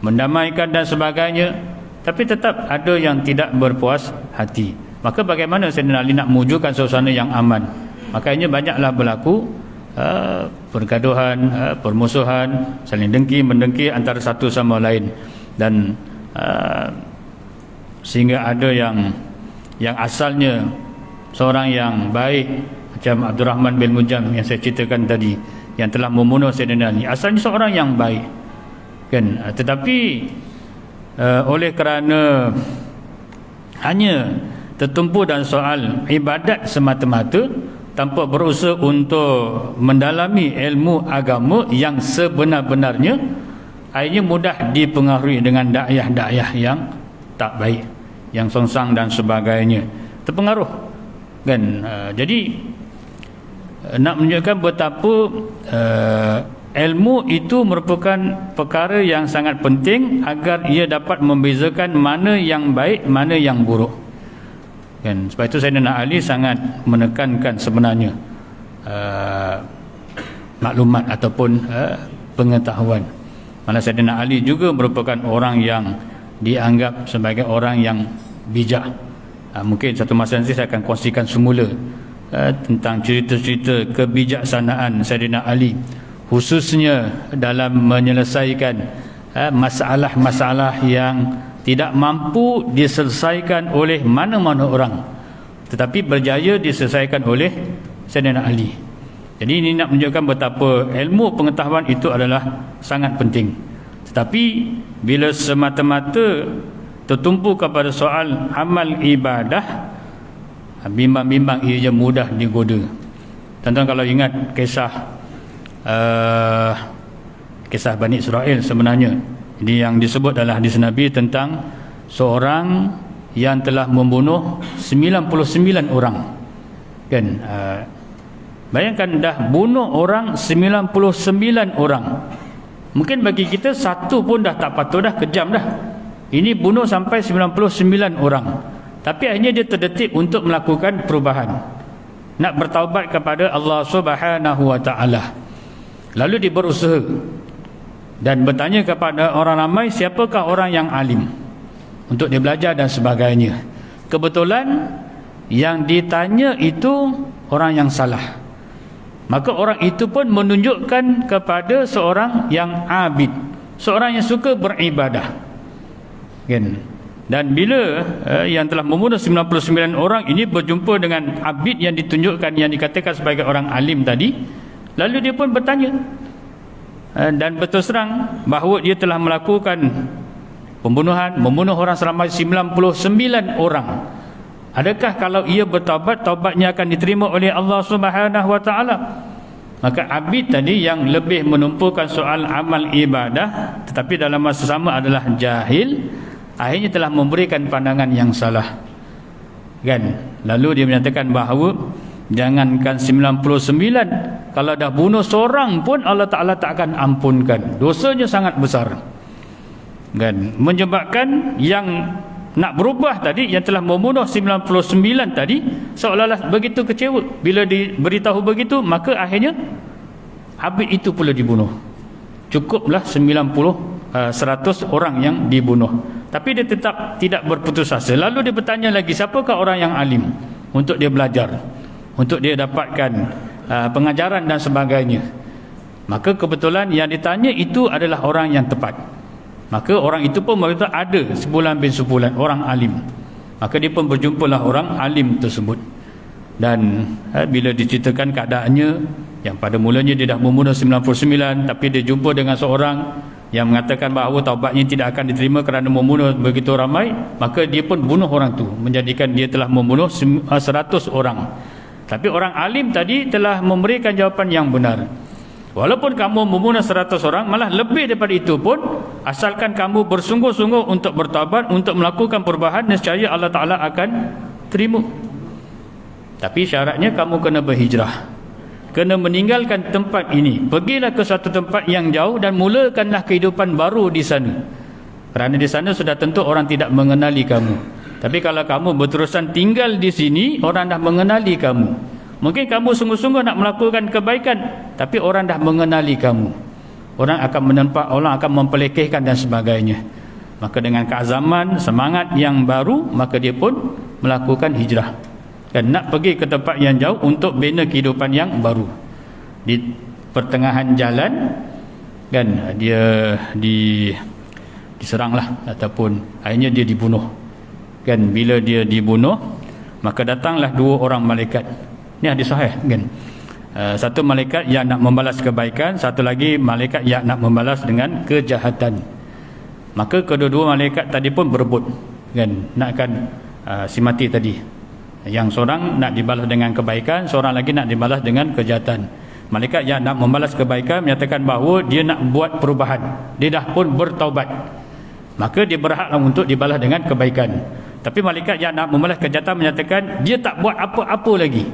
mendamaikan dan sebagainya. Tapi tetap ada yang tidak berpuas hati. Maka bagaimana Sayyidina Ali nak mewujudkan suasana yang aman? Makanya banyaklah berlaku pergaduhan, permusuhan, saling dengki mendengki antara satu sama lain. Dan sehingga ada yang asalnya seorang yang baik, macam Abdurrahman bin Muljam yang saya ceritakan tadi, yang telah membunuh Sayyidina Ali, asalnya seorang yang baik kan, tetapi oleh kerana hanya tertumpu dalam soal ibadat semata-mata tanpa berusaha untuk mendalami ilmu agama yang sebenar-benarnya, akhirnya mudah dipengaruhi dengan dakwah-dakwah yang tak baik, yang songsang dan sebagainya, terpengaruh kan. Jadi nak menunjukkan betapa ilmu itu merupakan perkara yang sangat penting agar ia dapat membezakan mana yang baik, mana yang buruk kan. Sebab itu Sayyidina Ali sangat menekankan sebenarnya maklumat ataupun pengetahuan. Malah Sayyidina Ali juga merupakan orang yang dianggap sebagai orang yang bijak. Mungkin satu masa nanti saya akan kongsikan semula tentang cerita-cerita kebijaksanaan Sayyidina Ali, khususnya dalam menyelesaikan masalah-masalah yang tidak mampu diselesaikan oleh mana-mana orang, tetapi berjaya diselesaikan oleh Sayyidina Ali. Jadi ini nak menunjukkan betapa ilmu pengetahuan itu adalah sangat penting. Tetapi bila semata-mata tertumpu kepada soal amal ibadah, bimbang-bimbang ia mudah digoda. Tuan-tuan kalau ingat kisah Bani Israel sebenarnya, ini yang disebut adalah hadis Nabi tentang seorang yang telah membunuh 99 orang kan. Bayangkan dah bunuh orang 99 orang. Mungkin bagi kita satu pun dah tak patut, dah kejam dah. Ini bunuh sampai 99 orang. Tapi akhirnya dia terdetik untuk melakukan perubahan, nak bertaubat kepada Allah Subhanahu wa taala. Lalu dia berusaha dan bertanya kepada orang ramai, siapakah orang yang alim untuk dia belajar dan sebagainya. Kebetulan yang ditanya itu orang yang salah. Maka orang itu pun menunjukkan kepada seorang yang abid, seorang yang suka beribadah kan. Dan bila yang telah membunuh 99 orang ini berjumpa dengan abid yang ditunjukkan, yang dikatakan sebagai orang alim tadi, lalu dia pun bertanya dan berterus terang bahawa dia telah melakukan pembunuhan, membunuh orang seramai 99 orang. Adakah kalau ia bertaubat, taubatnya akan diterima oleh Allah Subhanahu wa taala? Maka abid tadi yang lebih menumpukan soal amal ibadah tetapi dalam masa sama adalah jahil, akhirnya telah memberikan pandangan yang salah kan. Lalu dia menyatakan bahawa jangankan 99, kalau dah bunuh seorang pun Allah Ta'ala tak akan ampunkan, dosanya sangat besar kan. Menyebabkan yang nak berubah tadi, yang telah membunuh 99 tadi, seolah-olah begitu kecewa bila diberitahu begitu, maka akhirnya abid itu pula dibunuh. Cukuplah 100 orang yang dibunuh, tapi dia tetap tidak berputus asa. Lalu dia bertanya lagi, siapakah orang yang alim untuk dia belajar, untuk dia dapatkan pengajaran dan sebagainya. Maka kebetulan yang ditanya itu adalah orang yang tepat. Maka orang itu pun berkata ada sebulan bin sebulan orang alim Maka dia pun berjumpalah orang alim tersebut. Dan bila diceritakan keadaannya, yang pada mulanya dia dah membunuh 99, tapi dia jumpa dengan seorang yang mengatakan bahawa taubatnya tidak akan diterima kerana membunuh begitu ramai, maka dia pun bunuh orang tu, menjadikan dia telah membunuh 100 orang. Tapi orang alim tadi telah memberikan jawapan yang benar. Walaupun kamu membunuh 100 orang, malah lebih daripada itu pun, asalkan kamu bersungguh-sungguh untuk bertaubat, untuk melakukan perubahan, nescaya Allah Ta'ala akan terima. Tapi syaratnya kamu kena berhijrah, kena meninggalkan tempat ini, pergilah ke satu tempat yang jauh dan mulakanlah kehidupan baru di sana. Kerana di sana sudah tentu orang tidak mengenali kamu. Tapi kalau kamu berterusan tinggal di sini, orang dah mengenali kamu. Mungkin kamu sungguh-sungguh nak melakukan kebaikan, tapi orang dah mengenali kamu. Orang akan menempat, orang akan mempelekehkan dan sebagainya. Maka dengan keazaman, semangat yang baru, maka dia pun melakukan hijrah. Dan nak pergi ke tempat yang jauh untuk bina kehidupan yang baru. Di pertengahan jalan, kan, dia diseranglah, ataupun akhirnya dia dibunuh. Kan, bila dia dibunuh, maka datanglah 2 orang malaikat. Ini hadis sahih, kan. Satu malaikat yang nak membalas kebaikan, satu lagi malaikat yang nak membalas dengan kejahatan. Maka kedua-dua malaikat tadi pun berebut, kan, nakkan si mati tadi. Yang seorang nak dibalas dengan kebaikan, seorang lagi nak dibalas dengan kejahatan. Malaikat yang nak membalas kebaikan menyatakan bahawa dia nak buat perubahan, dia dah pun bertaubat, maka dia berhaklah untuk dibalas dengan kebaikan. Tapi malaikat yang nak membalas kejahatan menyatakan dia tak buat apa-apa lagi,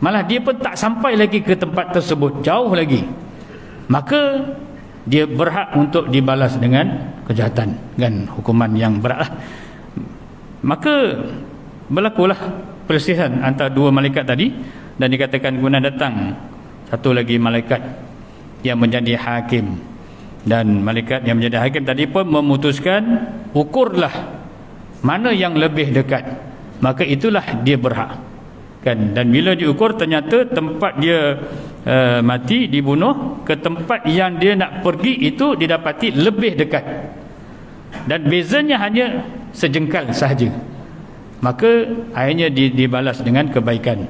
malah dia pun tak sampai lagi ke tempat tersebut, jauh lagi, maka dia berhak untuk dibalas dengan kejahatan, kan, hukuman yang berat lah. Maka berlakulah perselisihan antara 2 malaikat tadi, dan dikatakan kemudian datang satu lagi malaikat yang menjadi hakim, dan malaikat yang menjadi hakim tadi pun memutuskan, ukurlah mana yang lebih dekat, maka itulah dia berhak, kan. Dan bila diukur, ternyata tempat dia mati, dibunuh, ke tempat yang dia nak pergi itu didapati lebih dekat, dan bezanya hanya sejengkal sahaja. Maka akhirnya dibalas dengan kebaikan.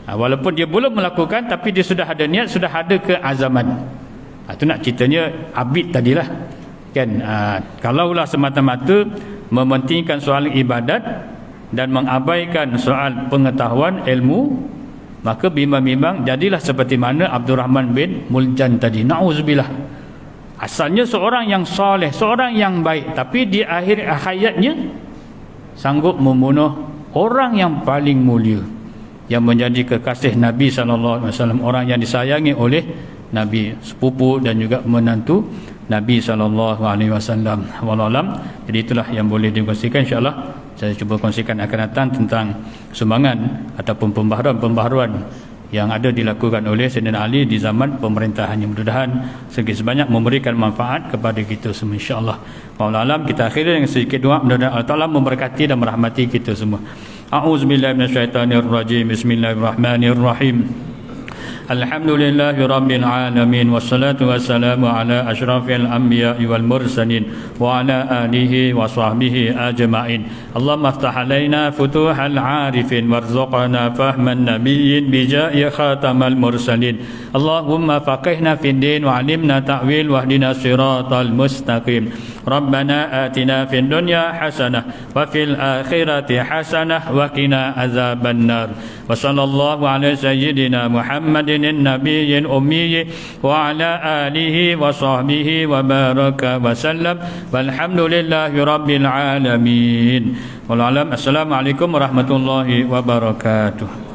Walaupun dia belum melakukan, tapi dia sudah ada niat, sudah ada keazaman. Itu nak ceritanya Abid tadilah, kan. Kalaulah semata-mata mementingkan soal ibadat dan mengabaikan soal pengetahuan ilmu, maka bimbang-bimbang jadilah seperti mana Abdurrahman bin Muljan tadi. Na'udzubillah. Asalnya seorang yang soleh, seorang yang baik, tapi di akhir hayatnya sanggup membunuh orang yang paling mulia, yang menjadi kekasih Nabi SAW, orang yang disayangi oleh Nabi, sepupu dan juga menantu Nabi SAW. Wallahualam. Jadi itulah yang boleh dikongsikan. InsyaAllah saya cuba kongsikan akan datang tentang sumbangan ataupun pembaharuan yang ada dilakukan oleh Sayyidina Ali di zaman pemerintahannya. Mudah-mudahan sedikit sebanyak memberikan manfaat kepada kita semua, insya-Allah. Wallahualam. Kita akhiri dengan sedikit doa, mudah-mudahan Allah Taala memberkati dan merahmati kita semua. A'udzubillahi minasyaitonirrajim. Bismillahirrahmanirrahim. Alhamdulillahi Rabbil Alamin. Wassalatu wassalamu ala ashrafil anbiya'i wal mursalin wa ala alihi wa sahbihi ajma'in. Allahumma aftah alaina futuhal arifin warzuqna fahman nabiyyin bija'i khatamal mursalin. Allahumma faqihna fid din wa alimna ta'wil wahdina siratal mustaqim. Rabbana atina fid dunya hasanah wa fil akhirati hasanah wa qina azabannar. Wa sallallahu ala sayyidina Muhammadin النبي الأمي وعلى آله وصحبه وبارك وسلم والحمد لله رب العالمين. والعالم. السلام عليكم ورحمة الله وبركاته.